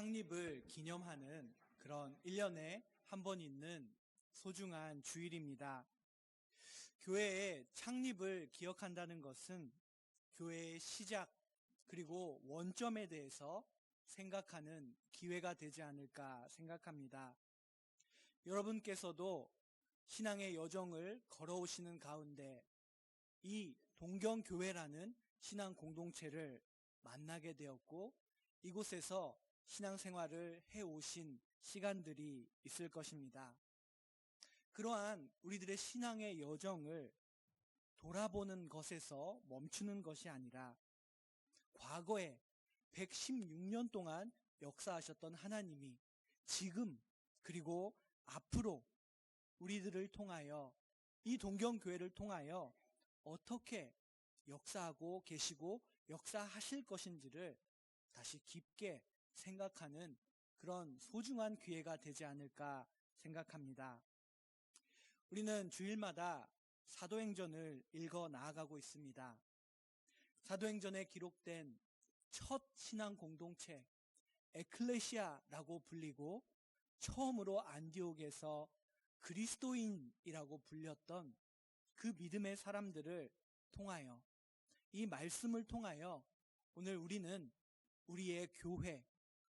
창립을 기념하는 그런 1년에 한 번 있는 소중한 주일입니다. 교회의 창립을 기억한다는 것은 교회의 시작 그리고 원점에 대해서 생각하는 기회가 되지 않을까 생각합니다. 여러분께서도 신앙의 여정을 걸어오시는 가운데 이 동경교회라는 신앙 공동체를 만나게 되었고 이곳에서 신앙생활을 해오신 시간들이 있을 것입니다. 그러한 우리들의 신앙의 여정을 돌아보는 것에서 멈추는 것이 아니라 과거에 116년 동안 역사하셨던 하나님이 지금 그리고 앞으로 우리들을 통하여 이 동경교회를 통하여 어떻게 역사하고 계시고 역사하실 것인지를 다시 깊게 생각하는 그런 소중한 기회가 되지 않을까 생각합니다. 우리는 주일마다 사도행전을 읽어 나아가고 있습니다. 사도행전에 기록된 첫 신앙 공동체 에클레시아라고 불리고 처음으로 안디옥에서 그리스도인이라고 불렸던 그 믿음의 사람들을 통하여 이 말씀을 통하여 오늘 우리는 우리의 교회,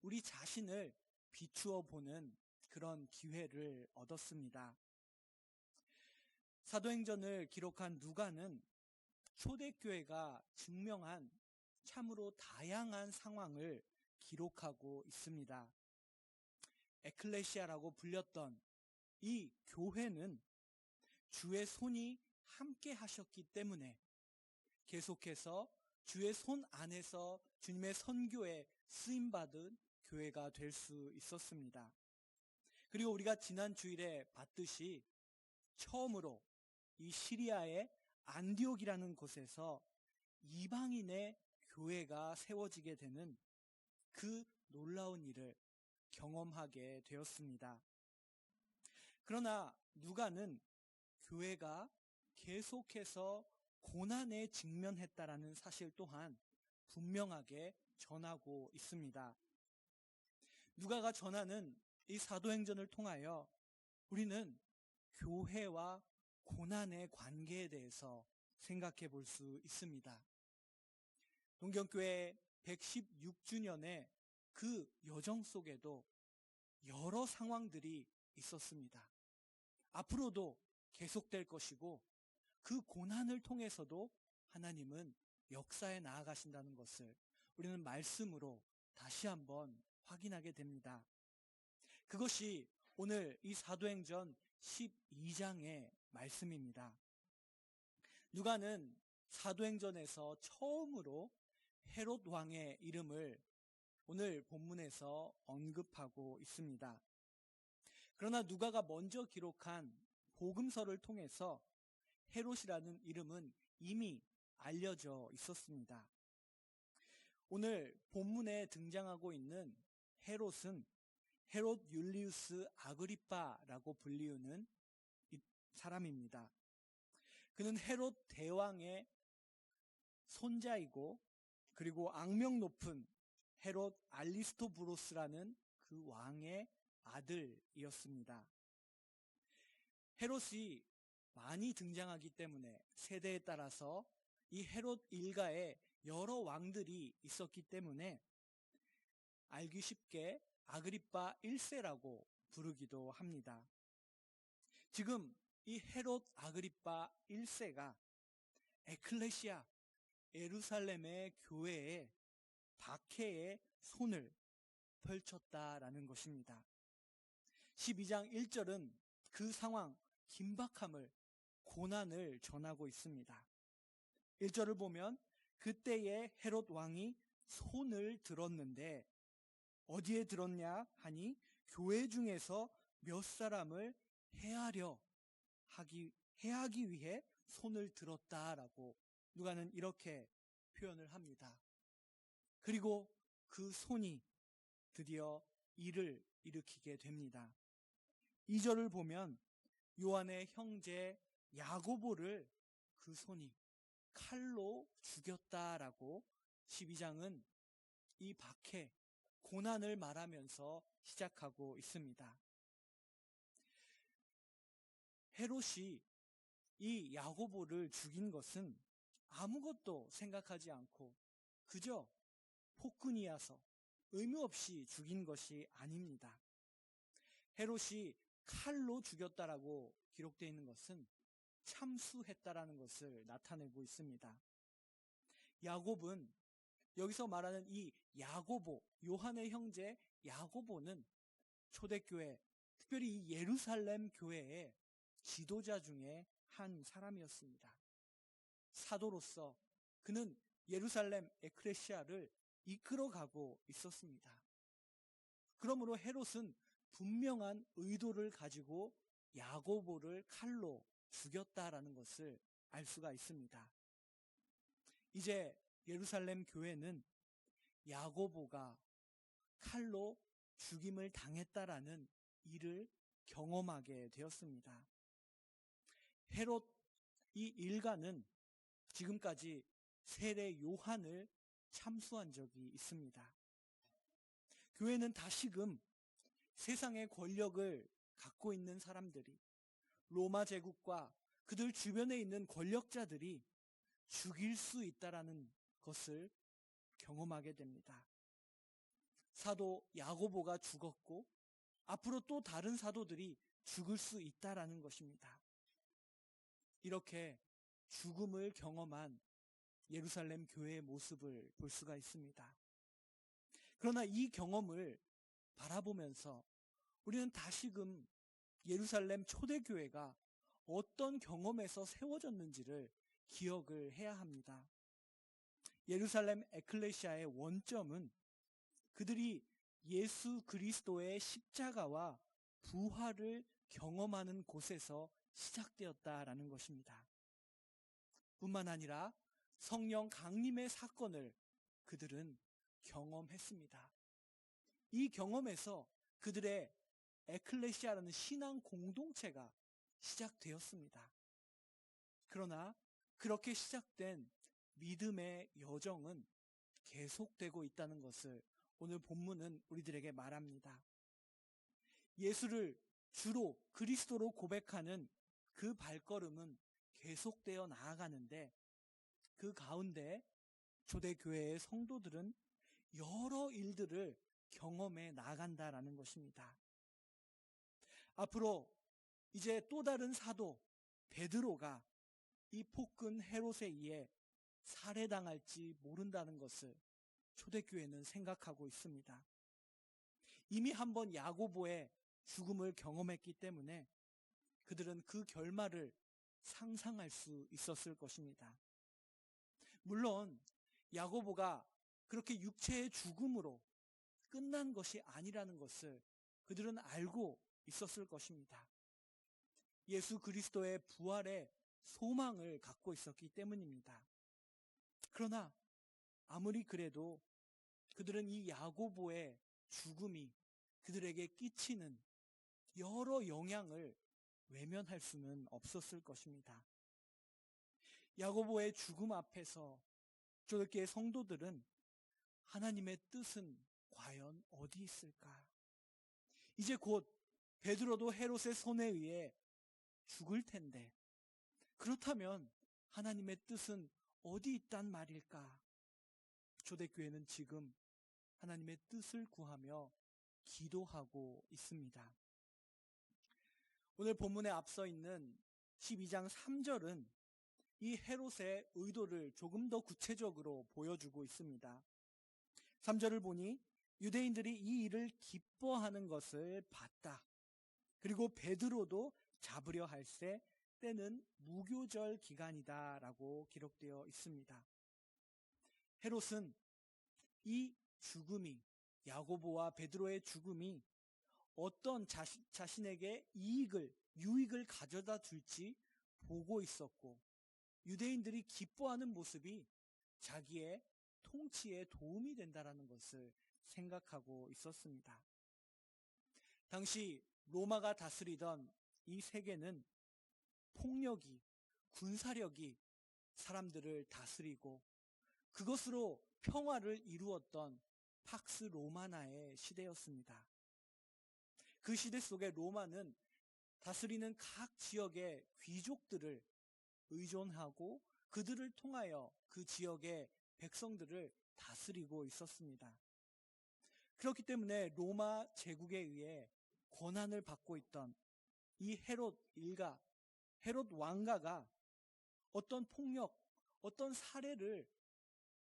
우리 자신을 비추어 보는 그런 기회를 얻었습니다. 사도행전을 기록한 누가는 초대교회가 증명한 참으로 다양한 상황을 기록하고 있습니다. 에클레시아라고 불렸던 이 교회는 주의 손이 함께 하셨기 때문에 계속해서 주의 손 안에서 주님의 선교에 쓰임받은 교회가 될 수 있었습니다. 그리고 우리가 지난 주일에 봤듯이 처음으로 이 시리아의 안디옥이라는 곳에서 이방인의 교회가 세워지게 되는 그 놀라운 일을 경험하게 되었습니다. 그러나 누가는 교회가 계속해서 고난에 직면했다라는 사실 또한 분명하게 전하고 있습니다. 누가가 전하는 이 사도행전을 통하여 우리는 교회와 고난의 관계에 대해서 생각해 볼 수 있습니다. 동경교회 116주년의 그 여정 속에도 여러 상황들이 있었습니다. 앞으로도 계속될 것이고 그 고난을 통해서도 하나님은 역사에 나아가신다는 것을 우리는 말씀으로 다시 한번 확인하게 됩니다. 그것이 오늘 이 사도행전 12장의 말씀입니다. 누가는 사도행전에서 처음으로 헤롯 왕의 이름을 오늘 본문에서 언급하고 있습니다. 그러나 누가가 먼저 기록한 복음서를 통해서 헤롯이라는 이름은 이미 알려져 있었습니다. 오늘 본문에 등장하고 있는 헤롯은 헤롯 율리우스 아그리빠라고 불리우는 사람입니다. 그는 헤롯 대왕의 손자이고 그리고 악명 높은 헤롯 알리스토브로스라는 그 왕의 아들이었습니다. 헤롯이 많이 등장하기 때문에 세대에 따라서 이 헤롯 일가에 여러 왕들이 있었기 때문에 알기 쉽게 아그리빠 1세라고 부르기도 합니다. 지금 이 헤롯 아그리빠 1세가 에클레시아 예루살렘의 교회에 박해의 손을 펼쳤다라는 것입니다. 12장 1절은 그 상황, 긴박함을, 고난을 전하고 있습니다. 1절을 보면 그때의 헤롯 왕이 손을 들었는데 어디에 들었냐 하니 교회 중에서 몇 사람을 해하기 위해 손을 들었다라고 누가는 이렇게 표현을 합니다. 그리고 그 손이 드디어 일을 일으키게 됩니다. 2절을 보면 요한의 형제 야고보를 그 손이 칼로 죽였다라고 12장은 이 박해, 고난을 말하면서 시작하고 있습니다. 헤롯이 이 야고보를 죽인 것은 아무것도 생각하지 않고 그저 폭군이어서 의무 없이 죽인 것이 아닙니다. 헤롯이 칼로 죽였다라고 기록되어 있는 것은 참수했다라는 것을 나타내고 있습니다. 야곱은 여기서 말하는 이 야고보, 요한의 형제 야고보는 초대교회, 특별히 이 예루살렘 교회의 지도자 중에 한 사람이었습니다. 사도로서 그는 예루살렘 에클레시아를 이끌어가고 있었습니다. 그러므로 헤롯은 분명한 의도를 가지고 야고보를 칼로 죽였다라는 것을 알 수가 있습니다. 이제 예루살렘 교회는 야고보가 칼로 죽임을 당했다라는 일을 경험하게 되었습니다. 헤롯 이 일가는 지금까지 세례 요한을 참수한 적이 있습니다. 교회는 다시금 세상의 권력을 갖고 있는 사람들이, 로마 제국과 그들 주변에 있는 권력자들이 죽일 수 있다라는 것을 경험하게 됩니다. 사도 야고보가 죽었고 앞으로 또 다른 사도들이 죽을 수 있다라는 것입니다. 이렇게 죽음을 경험한 예루살렘 교회의 모습을 볼 수가 있습니다. 그러나 이 경험을 바라보면서 우리는 다시금 예루살렘 초대교회가 어떤 경험에서 세워졌는지를 기억을 해야 합니다. 예루살렘 에클레시아의 원점은 그들이 예수 그리스도의 십자가와 부활을 경험하는 곳에서 시작되었다라는 것입니다. 뿐만 아니라 성령 강림의 사건을 그들은 경험했습니다. 이 경험에서 그들의 에클레시아라는 신앙 공동체가 시작되었습니다. 그러나 그렇게 시작된 믿음의 여정은 계속되고 있다는 것을 오늘 본문은 우리들에게 말합니다. 예수를 주로 그리스도로 고백하는 그 발걸음은 계속되어 나아가는데 그 가운데 초대교회의 성도들은 여러 일들을 경험해 나간다라는 것입니다. 앞으로 이제 또 다른 사도 베드로가 이 폭군 헤롯에 의해 살해당할지 모른다는 것을 초대교회는 생각하고 있습니다. 이미 한번 야고보의 죽음을 경험했기 때문에 그들은 그 결말을 상상할 수 있었을 것입니다. 물론 야고보가 그렇게 육체의 죽음으로 끝난 것이 아니라는 것을 그들은 알고 있었을 것입니다. 예수 그리스도의 부활의 소망을 갖고 있었기 때문입니다. 그러나 아무리 그래도 그들은 이 야고보의 죽음이 그들에게 끼치는 여러 영향을 외면할 수는 없었을 것입니다. 야고보의 죽음 앞에서 초대교회 성도들은 하나님의 뜻은 과연 어디 있을까? 이제 곧 베드로도 헤롯의 손에 의해 죽을 텐데 그렇다면 하나님의 뜻은 어디 있단 말일까? 초대교회는 지금 하나님의 뜻을 구하며 기도하고 있습니다. 오늘 본문에 앞서 있는 12장 3절은 이 헤롯의 의도를 조금 더 구체적으로 보여주고 있습니다. 3절을 보니 유대인들이 이 일을 기뻐하는 것을 봤다. 그리고 베드로도 잡으려 할새 때는 무교절 기간이다 라고 기록되어 있습니다. 헤롯은 이 죽음이, 야고보와 베드로의 죽음이 어떤 자신에게 유익을 가져다 줄지 보고 있었고 유대인들이 기뻐하는 모습이 자기의 통치에 도움이 된다는 것을 생각하고 있었습니다. 당시 로마가 다스리던 이 세계는 폭력이, 군사력이 사람들을 다스리고 그것으로 평화를 이루었던 팍스 로마나의 시대였습니다. 그 시대 속에 로마는 다스리는 각 지역의 귀족들을 의존하고 그들을 통하여 그 지역의 백성들을 다스리고 있었습니다. 그렇기 때문에 로마 제국에 의해 권한을 받고 있던 이 헤롯 일가, 헤롯 왕가가 어떤 폭력, 어떤 살해를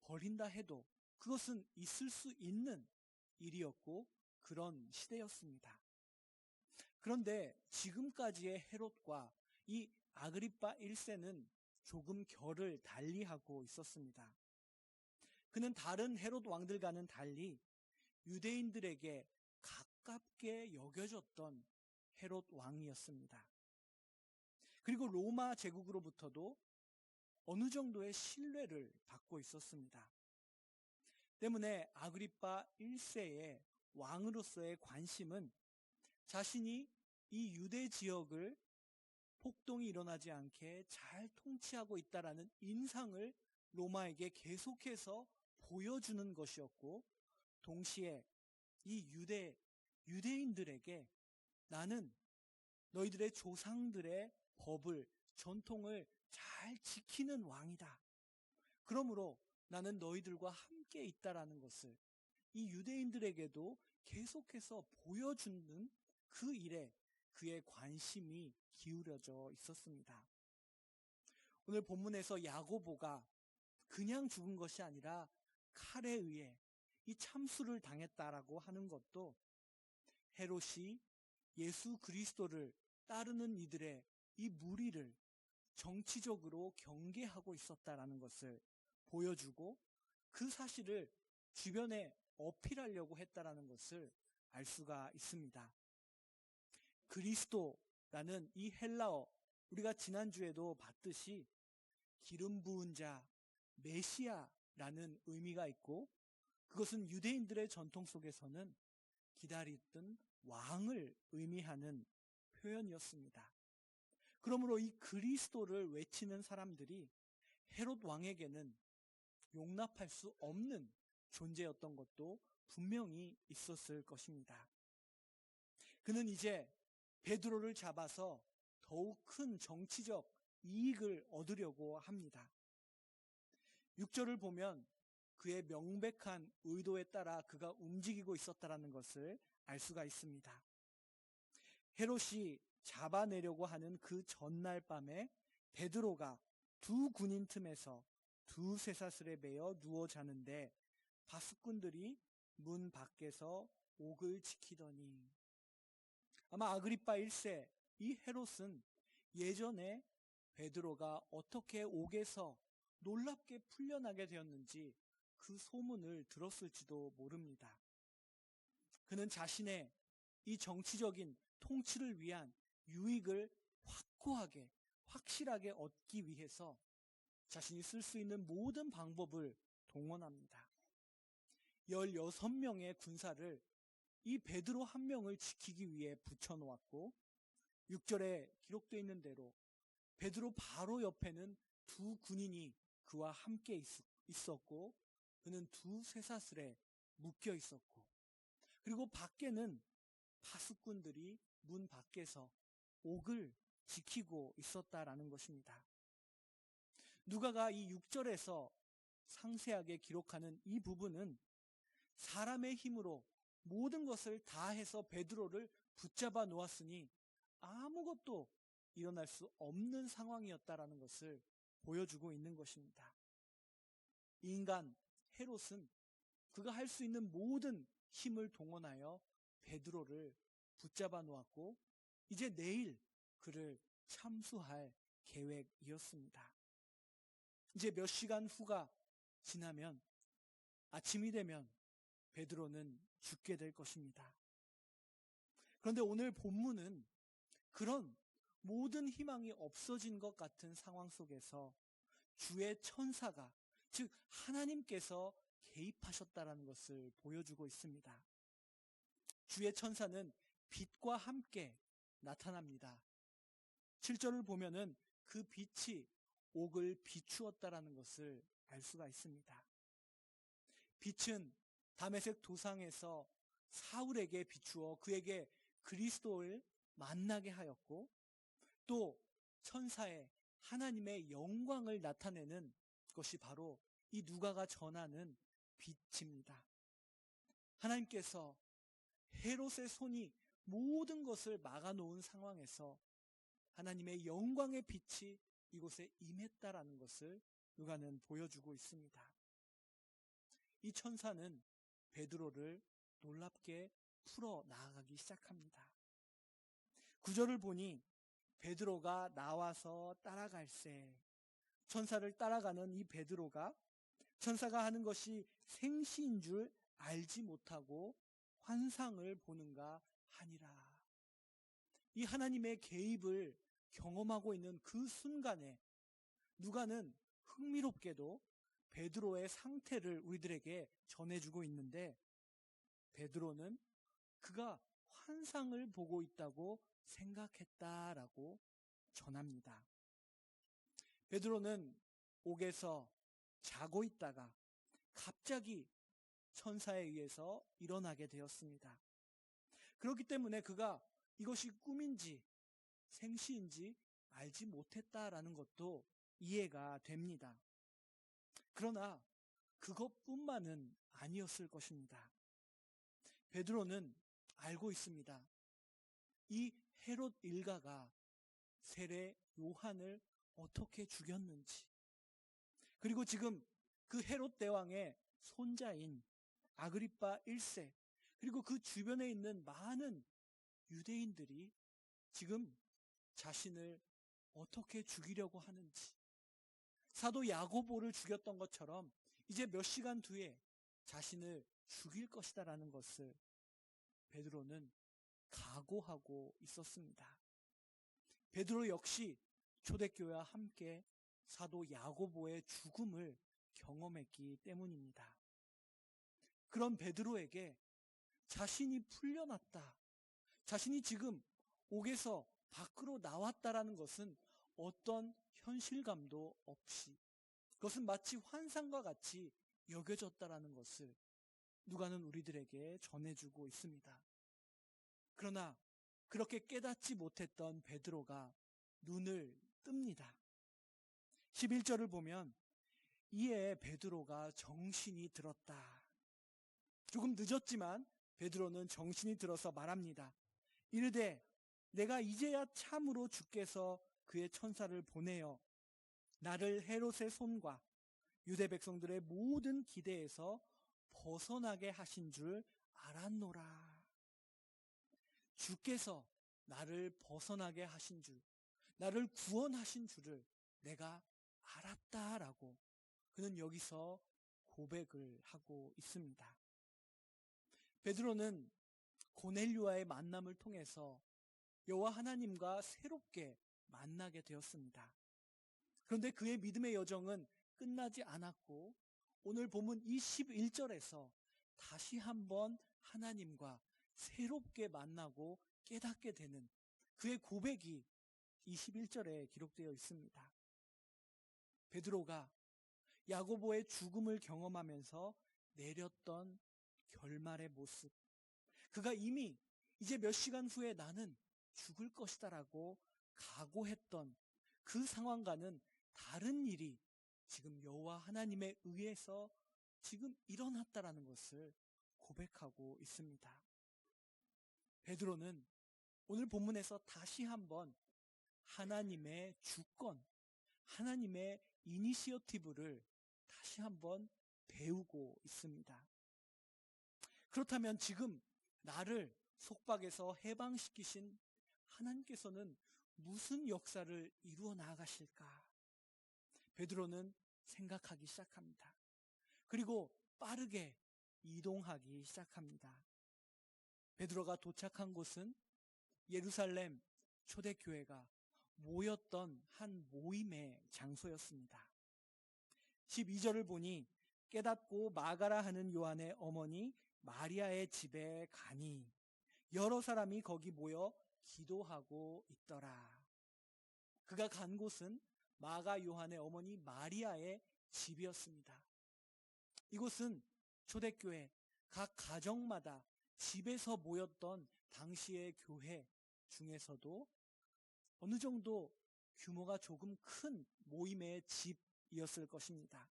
벌인다 해도 그것은 있을 수 있는 일이었고 그런 시대였습니다. 그런데 지금까지의 헤롯과 이 아그리빠 1세는 조금 결을 달리하고 있었습니다. 그는 다른 헤롯 왕들과는 달리 유대인들에게 가깝게 여겨졌던 헤롯 왕이었습니다. 그리고 로마 제국으로부터도 어느 정도의 신뢰를 받고 있었습니다. 때문에 아그리빠 1세의 왕으로서의 관심은 자신이 이 유대 지역을 폭동이 일어나지 않게 잘 통치하고 있다라는 인상을 로마에게 계속해서 보여주는 것이었고, 동시에 이 유대인들에게 나는 너희들의 조상들의 법을, 전통을 잘 지키는 왕이다. 그러므로 나는 너희들과 함께 있다라는 것을 이 유대인들에게도 계속해서 보여주는 그 일에 그의 관심이 기울여져 있었습니다. 오늘 본문에서 야고보가 그냥 죽은 것이 아니라 칼에 의해 이 참수를 당했다라고 하는 것도 헤롯이 예수 그리스도를 따르는 이들의 이 무리를 정치적으로 경계하고 있었다라는 것을 보여주고 그 사실을 주변에 어필하려고 했다라는 것을 알 수가 있습니다. 그리스도라는 이 헬라어, 우리가 지난주에도 봤듯이 기름 부은 자, 메시아라는 의미가 있고, 그것은 유대인들의 전통 속에서는 기다리던 왕을 의미하는 표현이었습니다. 그러므로 이 그리스도를 외치는 사람들이 헤롯 왕에게는 용납할 수 없는 존재였던 것도 분명히 있었을 것입니다. 그는 이제 베드로를 잡아서 더욱 큰 정치적 이익을 얻으려고 합니다. 6절을 보면 그의 명백한 의도에 따라 그가 움직이고 있었다는 것을 알 수가 있습니다. 헤롯이 잡아내려고 하는 그 전날 밤에 베드로가 두 군인 틈에서 두 쇠사슬에 매여 누워 자는데 바수꾼들이 문 밖에서 옥을 지키더니, 아마 아그리빠 1세 이 헤롯은 예전에 베드로가 어떻게 옥에서 놀랍게 풀려나게 되었는지 그 소문을 들었을지도 모릅니다. 그는 자신의 이 정치적인 통치를 위한 유익을 확고하게, 확실하게 얻기 위해서 자신이 쓸 수 있는 모든 방법을 동원합니다. 16명의 군사를 이 베드로 한 명을 지키기 위해 붙여놓았고, 6절에 기록되어 있는 대로 베드로 바로 옆에는 두 군인이 그와 함께 있었고, 그는 두 쇠사슬에 묶여 있었고, 그리고 밖에는 파수꾼들이 문 밖에서 옥을 지키고 있었다라는 것입니다. 누가가 이 6절에서 상세하게 기록하는 이 부분은 사람의 힘으로 모든 것을 다 해서 베드로를 붙잡아 놓았으니 아무것도 일어날 수 없는 상황이었다라는 것을 보여주고 있는 것입니다. 인간 헤롯은 그가 할 수 있는 모든 힘을 동원하여 베드로를 붙잡아 놓았고, 이제 내일 그를 참수할 계획이었습니다. 이제 몇 시간 후가 지나면, 아침이 되면 베드로는 죽게 될 것입니다. 그런데 오늘 본문은 그런 모든 희망이 없어진 것 같은 상황 속에서 주의 천사가, 즉 하나님께서 개입하셨다라는 것을 보여주고 있습니다. 주의 천사는 빛과 함께 나타납니다. 7절을 보면은 그 빛이 옥을 비추었다라는 것을 알 수가 있습니다. 빛은 다메섹 도상에서 사울에게 비추어 그에게 그리스도를 만나게 하였고, 또 천사의 하나님의 영광을 나타내는 것이 바로 이 누가가 전하는 빛입니다. 하나님께서 헤롯의 손이 모든 것을 막아놓은 상황에서 하나님의 영광의 빛이 이곳에 임했다라는 것을 누가는 보여주고 있습니다. 이 천사는 베드로를 놀랍게 풀어 나아가기 시작합니다. 9절을 보니 베드로가 나와서 따라갈새, 천사를 따라가는 이 베드로가 천사가 하는 것이 생시인 줄 알지 못하고 환상을 보는가 하니라. 이 하나님의 개입을 경험하고 있는 그 순간에 누가는 흥미롭게도 베드로의 상태를 우리들에게 전해주고 있는데, 베드로는 그가 환상을 보고 있다고 생각했다라고 전합니다. 베드로는 옥에서 자고 있다가 갑자기 천사에 의해서 일어나게 되었습니다. 그렇기 때문에 그가 이것이 꿈인지 생시인지 알지 못했다라는 것도 이해가 됩니다. 그러나 그것뿐만은 아니었을 것입니다. 베드로는 알고 있습니다. 이 헤롯 일가가 세례 요한을 어떻게 죽였는지, 그리고 지금 그 헤롯 대왕의 손자인 아그리빠 1세, 그리고 그 주변에 있는 많은 유대인들이 지금 자신을 어떻게 죽이려고 하는지, 사도 야고보를 죽였던 것처럼 이제 몇 시간 뒤에 자신을 죽일 것이다라는 것을 베드로는 각오하고 있었습니다. 베드로 역시 초대교회와 함께 사도 야고보의 죽음을 경험했기 때문입니다. 그런 베드로에게 자신이 풀려났다, 자신이 지금 옥에서 밖으로 나왔다라는 것은 어떤 현실감도 없이, 그것은 마치 환상과 같이 여겨졌다라는 것을 누가는 우리들에게 전해주고 있습니다. 그러나 그렇게 깨닫지 못했던 베드로가 눈을 뜹니다. 11절을 보면 이에 베드로가 정신이 들었다. 조금 늦었지만 베드로는 정신이 들어서 말합니다. 이르되 내가 이제야 참으로 주께서 그의 천사를 보내어 나를 헤롯의 손과 유대 백성들의 모든 기대에서 벗어나게 하신 줄 알았노라. 주께서 나를 벗어나게 하신 줄, 나를 구원하신 줄을 내가 알았다라고 그는 여기서 고백을 하고 있습니다. 베드로는 고넬료와의 만남을 통해서 여호와 하나님과 새롭게 만나게 되었습니다. 그런데 그의 믿음의 여정은 끝나지 않았고, 오늘 본문 21절에서 다시 한번 하나님과 새롭게 만나고 깨닫게 되는 그의 고백이 21절에 기록되어 있습니다. 베드로가 야고보의 죽음을 경험하면서 내렸던 결말의 모습, 그가 이미 이제 몇 시간 후에 나는 죽을 것이다라고 각오했던 그 상황과는 다른 일이 지금 여호와 하나님에 의해서 지금 일어났다라는 것을 고백하고 있습니다. 베드로는 오늘 본문에서 다시 한번 하나님의 주권, 하나님의 이니시어티브를 다시 한번 배우고 있습니다. 그렇다면 지금 나를 속박에서 해방시키신 하나님께서는 무슨 역사를 이루어 나가실까? 베드로는 생각하기 시작합니다. 그리고 빠르게 이동하기 시작합니다. 베드로가 도착한 곳은 예루살렘 초대교회가 모였던 한 모임의 장소였습니다. 12절을 보니 깨닫고 마가라 하는 요한의 어머니 마리아의 집에 가니 여러 사람이 거기 모여 기도하고 있더라. 그가 간 곳은 마가 요한의 어머니 마리아의 집이었습니다. 이곳은 초대교회 각 가정마다 집에서 모였던 당시의 교회 중에서도 어느 정도 규모가 조금 큰 모임의 집이었을 것입니다.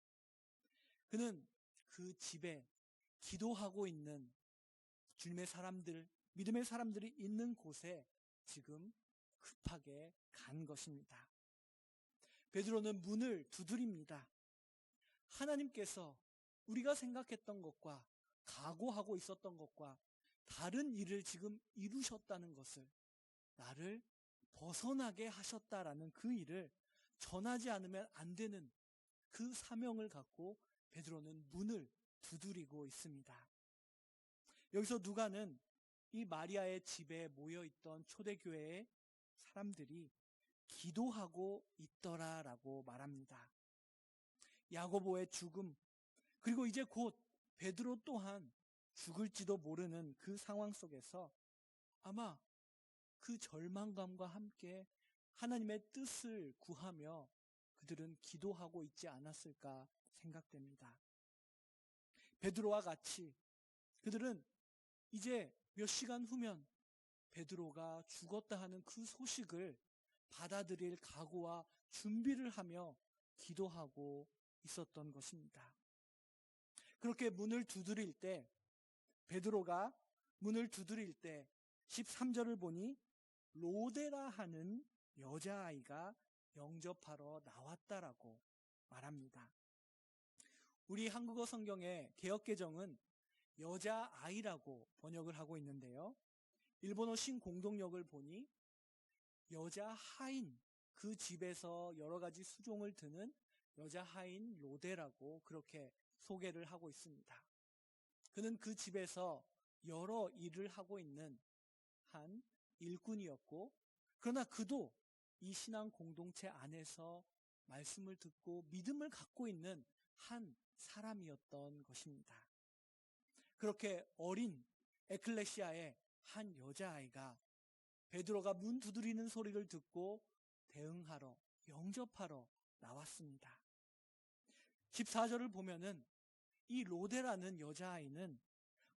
그는 그 집에 기도하고 있는 주님의 사람들, 믿음의 사람들이 있는 곳에 지금 급하게 간 것입니다. 베드로는 문을 두드립니다. 하나님께서 우리가 생각했던 것과 각오하고 있었던 것과 다른 일을 지금 이루셨다는 것을, 나를 벗어나게 하셨다라는 그 일을 전하지 않으면 안 되는 그 사명을 갖고 베드로는 문을 두드리고 있습니다. 여기서 누가는 이 마리아의 집에 모여있던 초대교회의 사람들이 기도하고 있더라라고 말합니다. 야고보의 죽음, 그리고 이제 곧 베드로 또한 죽을지도 모르는 그 상황 속에서 아마 그 절망감과 함께 하나님의 뜻을 구하며 그들은 기도하고 있지 않았을까 생각됩니다. 베드로와 같이 그들은 이제 몇 시간 후면 베드로가 죽었다 하는 그 소식을 받아들일 각오와 준비를 하며 기도하고 있었던 것입니다. 그렇게 문을 두드릴 때, 베드로가 문을 두드릴 때 13절을 보니 로데라 하는 여자아이가 영접하러 나왔다라고 말합니다. 우리 한국어 성경의 개역개정은 여자아이라고 번역을 하고 있는데요. 일본어 신공동역을 보니 여자 하인, 그 집에서 여러 가지 수종을 드는 여자 하인 로데라고 그렇게 소개를 하고 있습니다. 그는 그 집에서 여러 일을 하고 있는 한 일꾼이었고, 그러나 그도 이 신앙 공동체 안에서 말씀을 듣고 믿음을 갖고 있는 한 사람이었던 것입니다. 그렇게 어린 에클레시아의 한 여자아이가 베드로가 문 두드리는 소리를 듣고 대응하러, 영접하러 나왔습니다. 14절을 보면은 이 로데라는 여자아이는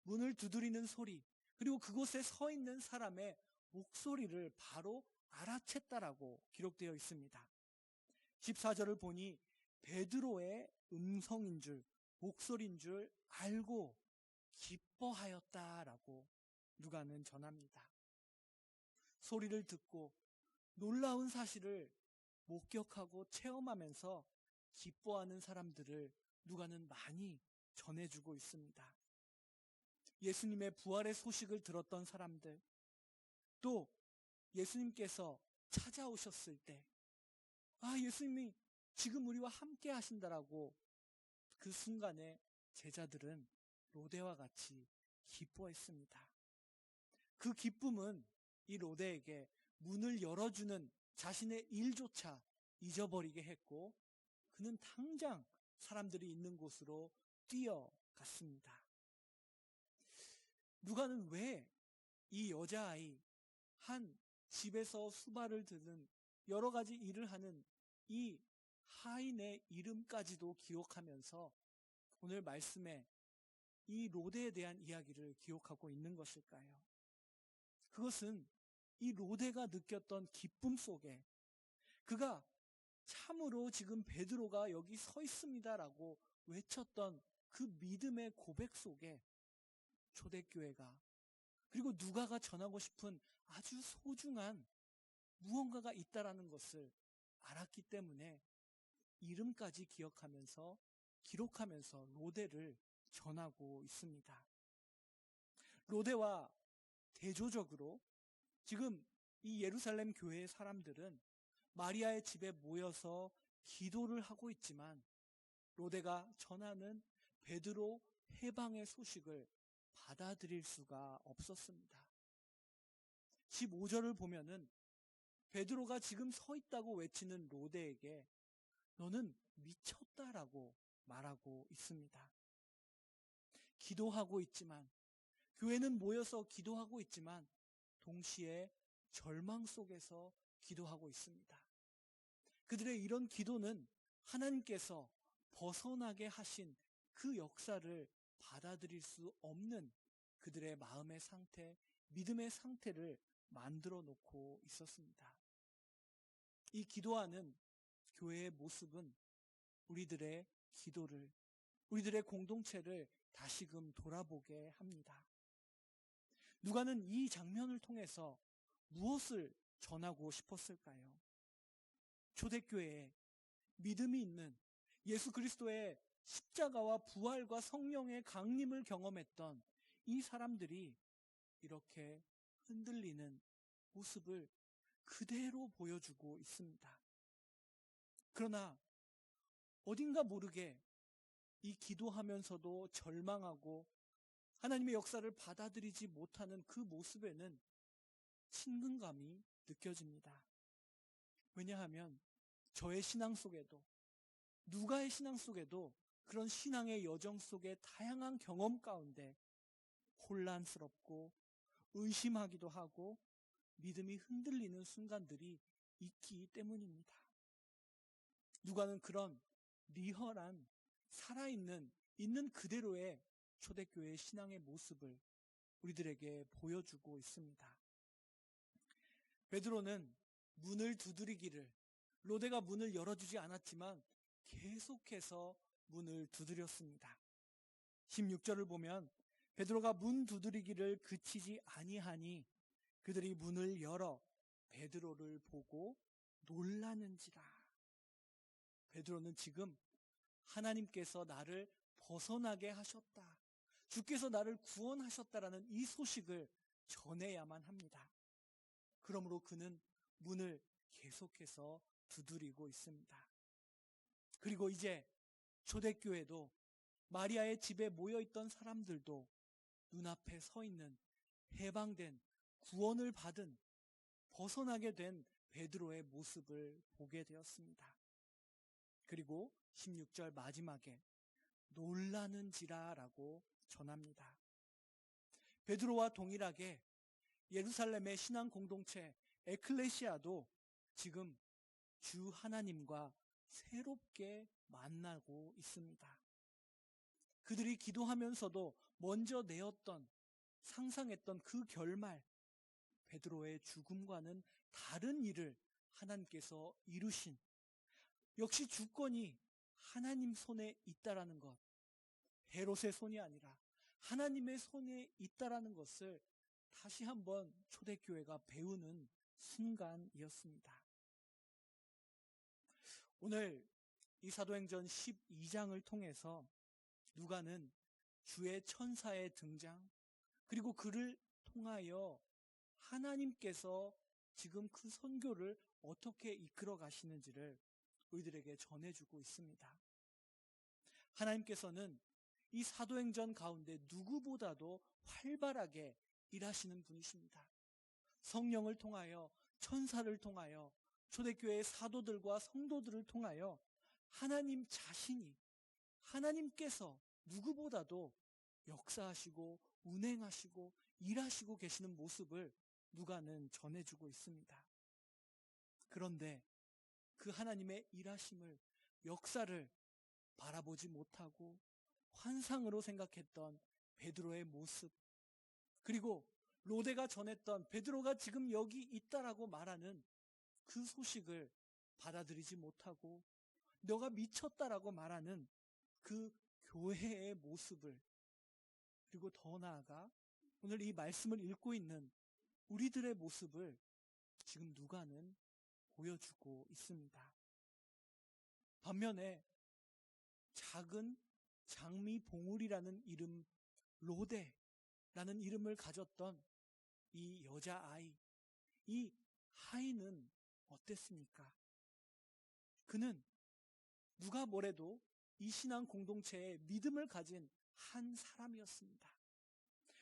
문을 두드리는 소리, 그리고 그곳에 서 있는 사람의 목소리를 바로 알아챘다라고 기록되어 있습니다. 14절을 보니 베드로의 음성인 줄, 목소리인 줄 알고 기뻐하였다라고 누가는 전합니다. 소리를 듣고 놀라운 사실을 목격하고 체험하면서 기뻐하는 사람들을 누가는 많이 전해주고 있습니다. 예수님의 부활의 소식을 들었던 사람들, 또 예수님께서 찾아오셨을 때, 예수님이 지금 우리와 함께 하신다라고 그 순간에 제자들은 로데와 같이 기뻐했습니다. 그 기쁨은 이 로데에게 문을 열어주는 자신의 일조차 잊어버리게 했고, 그는 당장 사람들이 있는 곳으로 뛰어갔습니다. 누가는 왜 이 여자아이, 한 집에서 수발을 드는 여러 가지 일을 하는 이 하인의 이름까지도 기억하면서 오늘 말씀에 이 로데에 대한 이야기를 기억하고 있는 것일까요? 그것은 이 로데가 느꼈던 기쁨 속에, 그가 참으로 지금 베드로가 여기 서 있습니다라고 외쳤던 그 믿음의 고백 속에 초대교회가, 그리고 누가가 전하고 싶은 아주 소중한 무언가가 있다라는 것을 알았기 때문에 이름까지 기록하면서 로데를 전하고 있습니다. 로데와 대조적으로 지금 이 예루살렘 교회의 사람들은 마리아의 집에 모여서 기도를 하고 있지만 로데가 전하는 베드로 해방의 소식을 받아들일 수가 없었습니다. 15절을 보면은 베드로가 지금 서 있다고 외치는 로데에게 너는 미쳤다라고 말하고 있습니다. 기도하고 있지만, 교회는 모여서 기도하고 있지만 동시에 절망 속에서 기도하고 있습니다. 그들의 이런 기도는 하나님께서 벗어나게 하신 그 역사를 받아들일 수 없는 그들의 마음의 상태, 믿음의 상태를 만들어 놓고 있었습니다. 이 기도하는 교회의 모습은 우리들의 기도를, 우리들의 공동체를 다시금 돌아보게 합니다. 누가는 이 장면을 통해서 무엇을 전하고 싶었을까요? 초대교회에 믿음이 있는 예수 그리스도의 십자가와 부활과 성령의 강림을 경험했던 이 사람들이 이렇게 흔들리는 모습을 그대로 보여주고 있습니다. 그러나 어딘가 모르게 이 기도하면서도 절망하고 하나님의 역사를 받아들이지 못하는 그 모습에는 친근감이 느껴집니다. 왜냐하면 저의 신앙 속에도, 누가의 신앙 속에도 그런 신앙의 여정 속에 다양한 경험 가운데 혼란스럽고 의심하기도 하고 믿음이 흔들리는 순간들이 있기 때문입니다. 누가는 그런 리얼한 살아있는 있는 그대로의 초대교회의 신앙의 모습을 우리들에게 보여주고 있습니다. 베드로는 문을 두드리기를, 로데가 문을 열어주지 않았지만 계속해서 문을 두드렸습니다. 16절을 보면 베드로가 문 두드리기를 그치지 아니하니 그들이 문을 열어 베드로를 보고 놀라는지라. 베드로는 지금 하나님께서 나를 벗어나게 하셨다, 주께서 나를 구원하셨다라는 이 소식을 전해야만 합니다. 그러므로 그는 문을 계속해서 두드리고 있습니다. 그리고 이제 초대교회도 마리아의 집에 모여있던 사람들도 눈앞에 서 있는 해방된, 구원을 받은, 벗어나게 된 베드로의 모습을 보게 되었습니다. 그리고 16절 마지막에 놀라는지라라고 전합니다. 베드로와 동일하게 예루살렘의 신앙 공동체 에클레시아도 지금 주 하나님과 새롭게 만나고 있습니다. 그들이 기도하면서도 먼저 내었던, 상상했던 그 결말, 베드로의 죽음과는 다른 일을 하나님께서 이루신, 역시 주권이 하나님 손에 있다라는 것, 헤롯의 손이 아니라 하나님의 손에 있다라는 것을 다시 한번 초대교회가 배우는 순간이었습니다. 오늘 이 사도행전 12장을 통해서 누가는 주의 천사의 등장, 그리고 그를 통하여 하나님께서 지금 그 선교를 어떻게 이끌어 가시는지를 우리들에게 전해주고 있습니다. 하나님께서는 이 사도행전 가운데 누구보다도 활발하게 일하시는 분이십니다. 성령을 통하여, 천사를 통하여, 초대교회의 사도들과 성도들을 통하여 하나님 자신이, 하나님께서 누구보다도 역사하시고 운행하시고 일하시고 계시는 모습을 누가는 전해주고 있습니다. 그런데 그 하나님의 일하심을, 역사를 바라보지 못하고 환상으로 생각했던 베드로의 모습, 그리고 로데가 전했던 베드로가 지금 여기 있다라고 말하는 그 소식을 받아들이지 못하고 너가 미쳤다라고 말하는 그 교회의 모습을, 그리고 더 나아가 오늘 이 말씀을 읽고 있는 우리들의 모습을 지금 누가는 보여주고 있습니다. 반면에 작은 장미 봉우리라는 이름, 로데라는 이름을 가졌던 이 여자아이, 이 아이는 어땠습니까? 그는 누가 뭐래도 이 신앙 공동체에 믿음을 가진 한 사람이었습니다.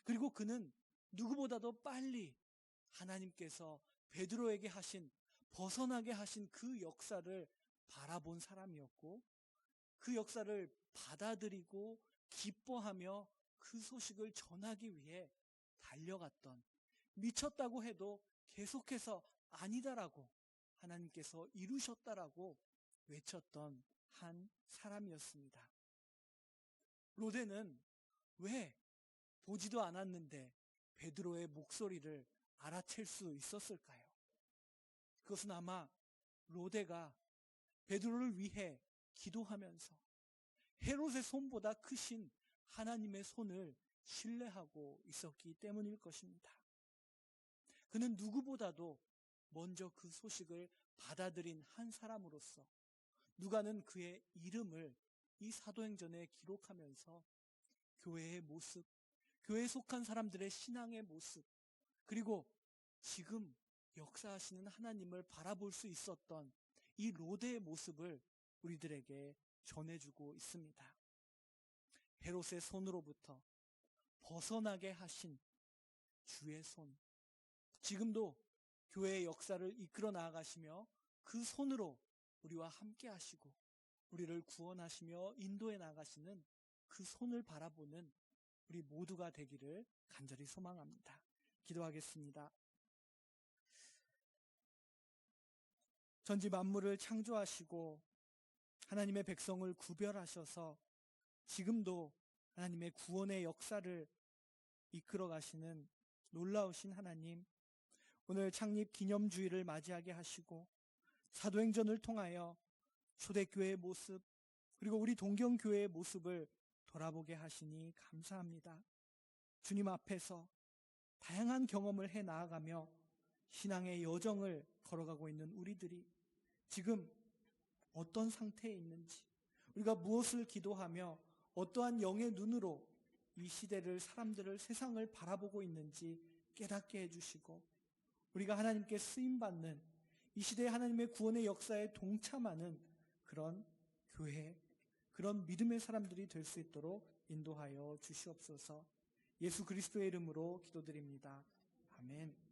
그리고 그는 누구보다도 빨리 하나님께서 베드로에게 하신, 벗어나게 하신 그 역사를 바라본 사람이었고, 그 역사를 받아들이고 기뻐하며 그 소식을 전하기 위해 달려갔던, 미쳤다고 해도 계속해서 아니다라고, 하나님께서 이루셨다라고 외쳤던 한 사람이었습니다. 로데는 왜 보지도 않았는데 베드로의 목소리를 알아챌 수 있었을까요? 그것은 아마 로데가 베드로를 위해 기도하면서 헤롯의 손보다 크신 하나님의 손을 신뢰하고 있었기 때문일 것입니다. 그는 누구보다도 먼저 그 소식을 받아들인 한 사람으로서 누가는 그의 이름을 이 사도행전에 기록하면서 교회의 모습, 교회에 속한 사람들의 신앙의 모습, 그리고 지금 역사하시는 하나님을 바라볼 수 있었던 이 로데의 모습을 우리들에게 전해주고 있습니다. 헤롯의 손으로부터 벗어나게 하신 주의 손, 지금도 교회의 역사를 이끌어 나아가시며 그 손으로 우리와 함께 하시고 우리를 구원하시며 인도해 나가시는 그 손을 바라보는 우리 모두가 되기를 간절히 소망합니다. 기도하겠습니다. 전지 만물을 창조하시고 하나님의 백성을 구별하셔서 지금도 하나님의 구원의 역사를 이끌어 가시는 놀라우신 하나님, 오늘 창립 기념주일을 맞이하게 하시고 사도행전을 통하여 초대교회의 모습, 그리고 우리 동경교회의 모습을 돌아보게 하시니 감사합니다. 주님 앞에서 다양한 경험을 해 나아가며 신앙의 여정을 걸어가고 있는 우리들이 지금 어떤 상태에 있는지, 우리가 무엇을 기도하며 어떠한 영의 눈으로 이 시대를, 사람들을, 세상을 바라보고 있는지 깨닫게 해주시고, 우리가 하나님께 쓰임받는 이 시대의 하나님의 구원의 역사에 동참하는 그런 교회, 그런 믿음의 사람들이 될 수 있도록 인도하여 주시옵소서. 예수 그리스도의 이름으로 기도드립니다. 아멘.